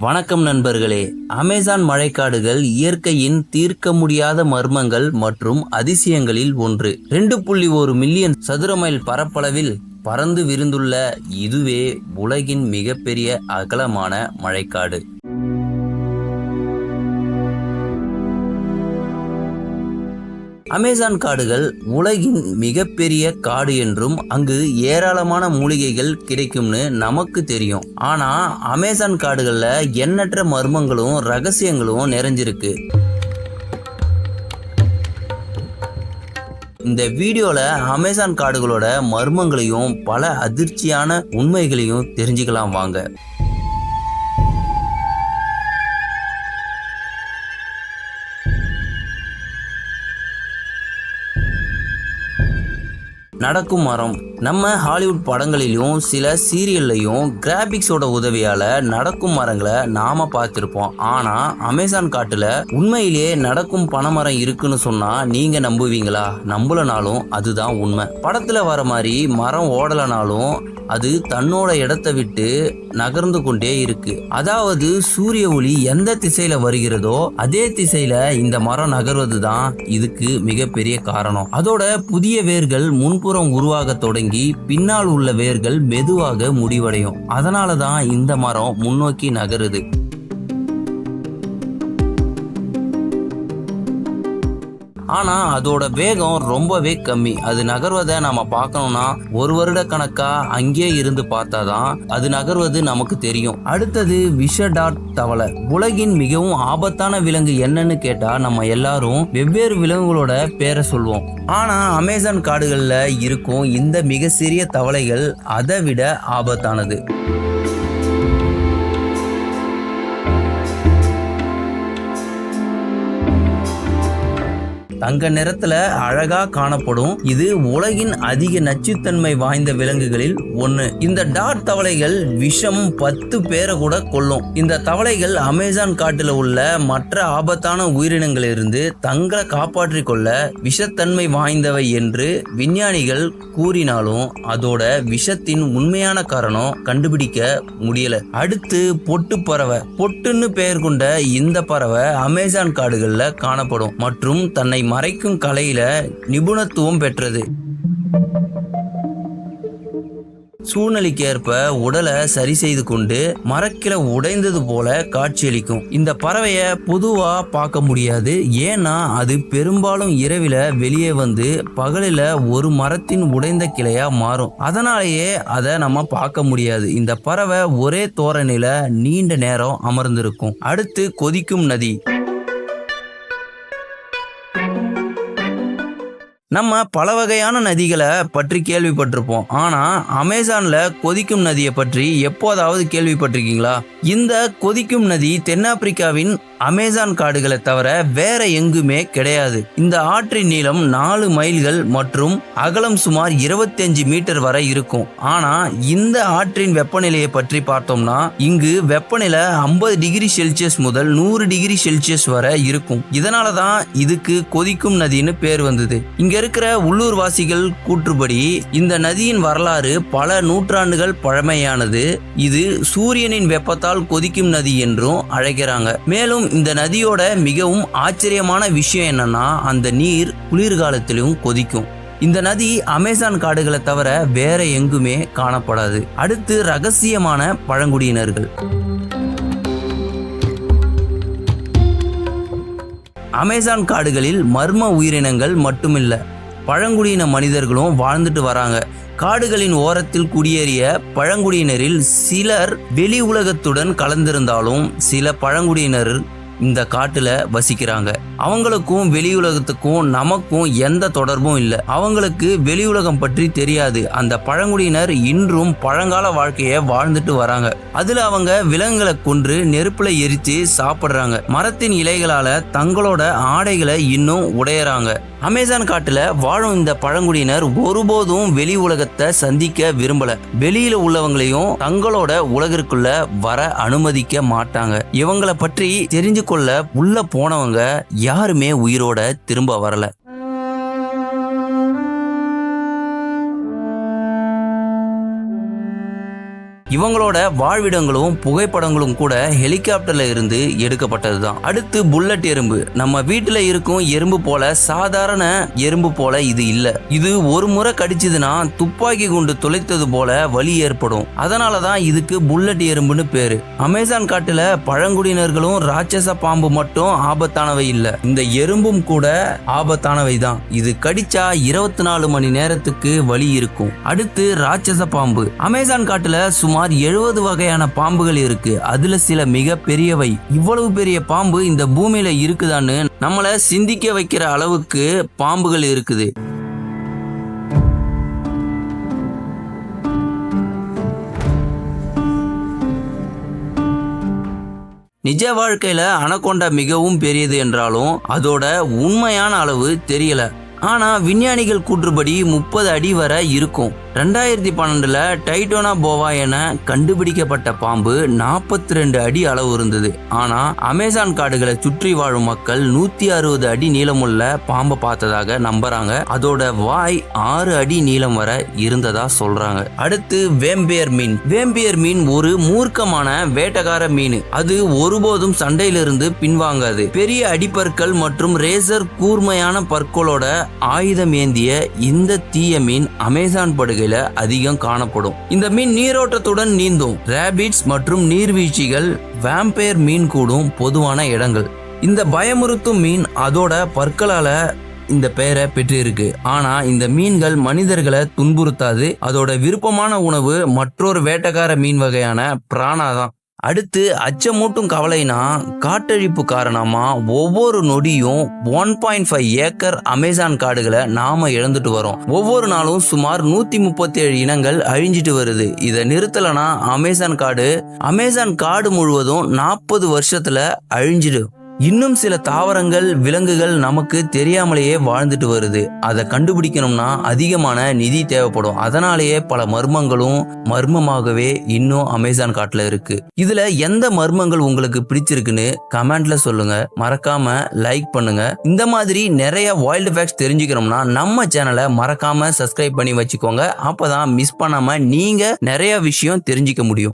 வணக்கம் நண்பர்களே. அமேசான் மழைக்காடுகள் இயற்கையின் தீர்க்க முடியாத மர்மங்கள் மற்றும் அதிசயங்களில் ஒன்று. 2.1 மில்லியன் சதுர மைல் பரப்பளவில் பறந்து விரிந்துள்ள இதுவே உலகின் மிகப்பெரிய அகலமான மழைக்காடு. அமேசான் காடுகள் உலகின் மிகப்பெரிய காடு என்றும் அங்கு ஏராளமான மூலிகைகள் கிடைக்கும்னு நமக்கு தெரியும். ஆனா அமேசான் காடுகள்ல எண்ணற்ற மர்மங்களும் ரகசியங்களும் நிறைஞ்சிருக்கு. இந்த வீடியோல அமேசான் காடுகளோட மர்மங்களையும் பல அதிர்ச்சியான உண்மைகளையும் தெரிஞ்சுக்கலாம் வாங்க. நடக்கும் மரம். நம்ம ஹாலிவுட் படங்களிலும் சில சீரியல்லையும் கிராபிக்ஸோட உதவியால நடக்கும் மரங்களை நாம பார்த்திருப்போம். ஆனா அமேசான் காட்டுல உண்மையிலேயே நடக்கும் பனைமரம் இருக்குன்னு சொன்னா நீங்க நம்புவீங்களா? நம்பலனாலும் அதுதான் உண்மை. படத்துல வர மாதிரி மரம் ஓடலனாலும் அது தன்னோட இடத்தை விட்டு நகர்ந்து கொண்டே இருக்கு. அதாவது சூரிய ஒளி எந்த திசையில வருகிறதோ அதே திசையில இந்த மரம் நகர்வது தான் இதுக்கு மிகப்பெரிய காரணம். அதோட புதிய வேர்கள் முன்புறம் உருவாக தொடங்கி பின்னால் உள்ள வேர்கள் மெதுவாக முடிவடையும். அதனாலதான் இந்த மரம் முன்னோக்கி நகருது. ஆனா அதோட வேகம் ரொம்பவே கம்மி. அது நகர்வதை நாம பார்க்கணும்னா 1 வருட கணக்கா அங்கே இருந்து பார்த்தாதான் அது நகர்வது நமக்கு தெரியும். அடுத்தது விஷடாட் தவளை. உலகின் மிகவும் ஆபத்தான விலங்கு என்னன்னு கேட்டா நம்ம எல்லாரும் வெவ்வேறு விலங்குகளோட பேரை சொல்வோம். ஆனா அமேசான் காடுகள்ல இருக்கும் இந்த மிக சிறிய தவளைகள் அதை விட ஆபத்தானது. தங்க நிறத்துல அழகா காணப்படும். இது உலகின் அதிக நச்சுத்தன்மை வாய்ந்த விலங்குகளில் ஒன்று. இந்த டாட் தவளைகள் விஷம் 10 பேரை கூட கொல்லும். இந்த தவளைகள் அமேசான் காட்டுல உள்ள மற்ற ஆபத்தான உயிரினங்களிலிருந்து தங்களை காப்பாற்றிக் கொள்ள விஷத்தன்மை வாய்ந்தவை என்று விஞ்ஞானிகள் கூறினாலும் அதோட விஷத்தின் உண்மையான காரணம் கண்டுபிடிக்க முடியல. அடுத்து பொட்டு பறவை. பொட்டுன்னு பெயர் கொண்ட இந்த பறவை அமேசான் காடுகள்ல காணப்படும் மற்றும் தன்னை மறைக்கும் கலையில நிபுணத்துவம் பெற்றது. சூழ்நிலைக்கேற்ப உடலை சரி செய்து கொண்டு மரக்கிளை உடைந்தது போல காட்சியளிக்கும். இந்த பறவைய பொதுவா பார்க்க முடியாது. ஏன்னா அது பெரும்பாலும் இரவில வெளியே வந்து பகலில ஒரு மரத்தின் உடைந்த கிளையா மாறும். அதனாலேயே அதை நம்ம பார்க்க முடியாது. இந்த பறவை ஒரே தோரணையில நீண்ட நேரம் அமர்ந்திருக்கும். அடுத்து கொதிக்கும் நதி. நம்ம பல வகையான நதிகளை பற்றி கேள்விப்பட்டிருப்போம். ஆனா அமேசான்ல கொதிக்கும் நதியை பற்றி எப்போதாவது கேள்விப்பட்டிருக்கீங்களா? இந்த கொதிக்கும் நதி தென்னாப்பிரிக்காவின் அமேசான் காடுகளை தவிர வேற எங்குமே கிடையாது. இந்த ஆற்றின் நீளம் 4 மைல்கள் மற்றும் அகலம் சுமார் 25 மீட்டர் வரை இருக்கும். ஆனா இந்த ஆற்றின் வெப்பநிலையை பற்றி பார்த்தோம்னா இங்கு வெப்பநிலை 50 டிகிரி செல்சியஸ் முதல் 100 டிகிரி செல்சியஸ் வரை இருக்கும். இதனாலதான் இதுக்கு கொதிக்கும் நதின்னு பேர் வந்தது. இங்க இருக்கிற உள்ளூர் வாசிகள் கூற்றுப்படி இந்த நதியின் வரலாறு பல நூற்றாண்டுகள் பழமையானது. இது சூரியனின் வெப்பத்தால் கொதிக்கும் நதி என்றும் அழைக்கிறாங்க. மேலும் இந்த நதியோட மிகவும் ஆச்சரியமான விஷயம் என்னன்னா அந்த நீர் குளிர்காலத்திலும் கொதிக்கும். இந்த நதி அமேசான் காடுகளை தவிர வேற எங்குமே காணப்படாது. அடுத்து ரகசியமான பழங்குடியினர்கள். அமேசான் காடுகளில் மர்ம உயிரினங்கள் மட்டுமில்ல, பழங்குடியின மனிதர்களும் வாழ்ந்துட்டு வராங்க. காடுகளின் ஓரத்தில் குடியேறிய பழங்குடியினரில் சிலர் வெளி உலகத்துடன் கலந்திருந்தாலும் சில பழங்குடியினர் இந்த காட்டுல வசிக்கிறாங்க. அவங்களுக்கும் வெளி உலகத்துக்கும் நமக்கும் எந்த தொடர்பும் இல்லை. அவங்களுக்கு வெளி உலகம் பற்றி தெரியாது. அந்த பழங்குடியினர் இன்றும் பழங்கால வாழ்க்கைய வாழ்ந்துட்டு வராங்க. அதுல அவங்க விலங்குகளை கொன்று நெருப்புல எரித்து சாப்பிடுறாங்க. மரத்தின் இலைகளால தங்களோட ஆடைகளை இன்னும் உடையறாங்க. அமேசான் காட்டுல வாழும் இந்த பழங்குடியினர் ஒருபோதும் வெளி உலகத்தை சந்திக்க விரும்பல. வெளியில உள்ளவங்களையும் தங்களோட உலகிற்குள்ள வர அனுமதிக்க மாட்டாங்க. இவங்களை பற்றி தெரிஞ்சு கொள்ள உள்ள போனவங்க யாருமே உயிரோட திரும்ப வரல. இவங்களோட வாழ்விடங்களும் புகைப்படங்களும் கூட ஹெலிகாப்டர்ல இருந்து எடுக்கப்பட்டதுதான். அடுத்து புல்லட் எறும்பு. நம்ம வீட்டுல இருக்கும் எறும்பு போல சாதாரண எறும்பு போல இது இல்ல. இது ஒரு முறை கடிச்சதுன்னா துப்பாக்கி குண்டு துளைத்தது போல வலி ஏற்படும். அதனாலதான் இதுக்கு புல்லட் எறும்புன்னு பேரு. அமேசான் காட்டுல பழங்குடியினர்களும் ராட்சச பாம்பு மட்டும் ஆபத்தானவை இல்ல, இந்த எறும்பும் கூட ஆபத்தானவை தான். இது கடிச்சா 24 மணி நேரத்துக்கு வலி இருக்கும். அடுத்து ராட்சச பாம்பு. அமேசான் காட்டுல சுமார் 70 வகையான பாம்புகள் இருக்கு. அதுல சில மிக பெரியவை. இவ்வளவு பெரிய பாம்பு இந்த பூமியில இருக்குதான்னு நம்மள சிந்திக்க வைக்கிற அளவுக்கு பாம்புகள் இருக்குது. நிஜ வாழ்க்கையில அனகொண்டா மிகவும் பெரியது என்றாலும் அதோட உண்மையான அளவு தெரியல. ஆனா விஞ்ஞானிகள் கூற்றுப்படி 30 அடி வரை இருக்கும். 2012 டைட்டோனா போவா என கண்டுபிடிக்கப்பட்ட பாம்பு 42 அடி அளவு இருந்தது. ஆனா அமேசான் காடுகளை சுற்றி வாழும் மக்கள் 160 அடி நீளமுள்ள பாம்பை பார்த்ததாக நம்புறாங்க. அதோட வாய் 6 அடி நீளம் வரை இருந்ததா சொல்றாங்க. அடுத்து வேம்பியர் மீன். வேம்பியர் மீன் ஒரு மூர்க்கமான வேட்டக்கார மீன். அது ஒருபோதும் சண்டையிலிருந்து பின்வாங்காது. பெரிய அடிப்பற்கள் மற்றும் ரேசர் கூர்மையான பற்களோட ஆயுதம் ஏந்திய இந்த தீய மீன் அமேசான் படுகை அதிகம் காணப்படும். இந்த மீன் நீரோட்டத்துடன் நீந்தும். ராபிட்ஸ் மற்றும் நீர்வீழ்ச்சிகள் வேம்பயர் மீன் கூடும் பொதுவான இடங்கள். இந்த பயமுறுத்தும் மீன் அதோட பற்களால இந்த பெயரை பெற்றிருக்கு. ஆனா இந்த மீன்கள் மனிதர்களை துன்புறுத்தாது. அதோட விருப்பமான உணவு மற்றொரு வேட்டக்கார மீன் வகையான பிரானா தான். அடுத்து அச்சமூட்டும் கவலைனா காட்டழிப்பு காரணமா ஒவ்வொரு நொடியும் 1.5 ஏக்கர் அமேசான் காடுகளை நாம இழந்துட்டு வரோம். ஒவ்வொரு நாளும் சுமார் 137 இனங்கள் அழிஞ்சிட்டு வருது. இதை நிறுத்தலனா அமேசான் காடு முழுவதும் 40 வருஷத்துல அழிஞ்சிடும். இன்னும் சில தாவரங்கள் விலங்குகள் நமக்கு தெரியாமலேயே வாழ்ந்துட்டு வருது. அதை கண்டுபிடிக்கணும்னா அதிகமான நிதி தேவைப்படும். அதனாலேயே பல மர்மங்களும் மர்மமாகவே இன்னும் அமேசான் காட்டுல இருக்கு. இதுல எந்த மர்மங்கள் உங்களுக்கு பிடிச்சிருக்குன்னு கமெண்ட்ல சொல்லுங்க. மறக்காம லைக் பண்ணுங்க. இந்த மாதிரி நிறைய வைல்டு ஃபேக்ட்ஸ் தெரிஞ்சுக்கணும்னா நம்ம சேனலை மறக்காம சப்ஸ்கிரைப் பண்ணி வச்சுக்கோங்க. அப்பதான் மிஸ் பண்ணாம நீங்க நிறைய விஷயம் தெரிஞ்சுக்க முடியும்.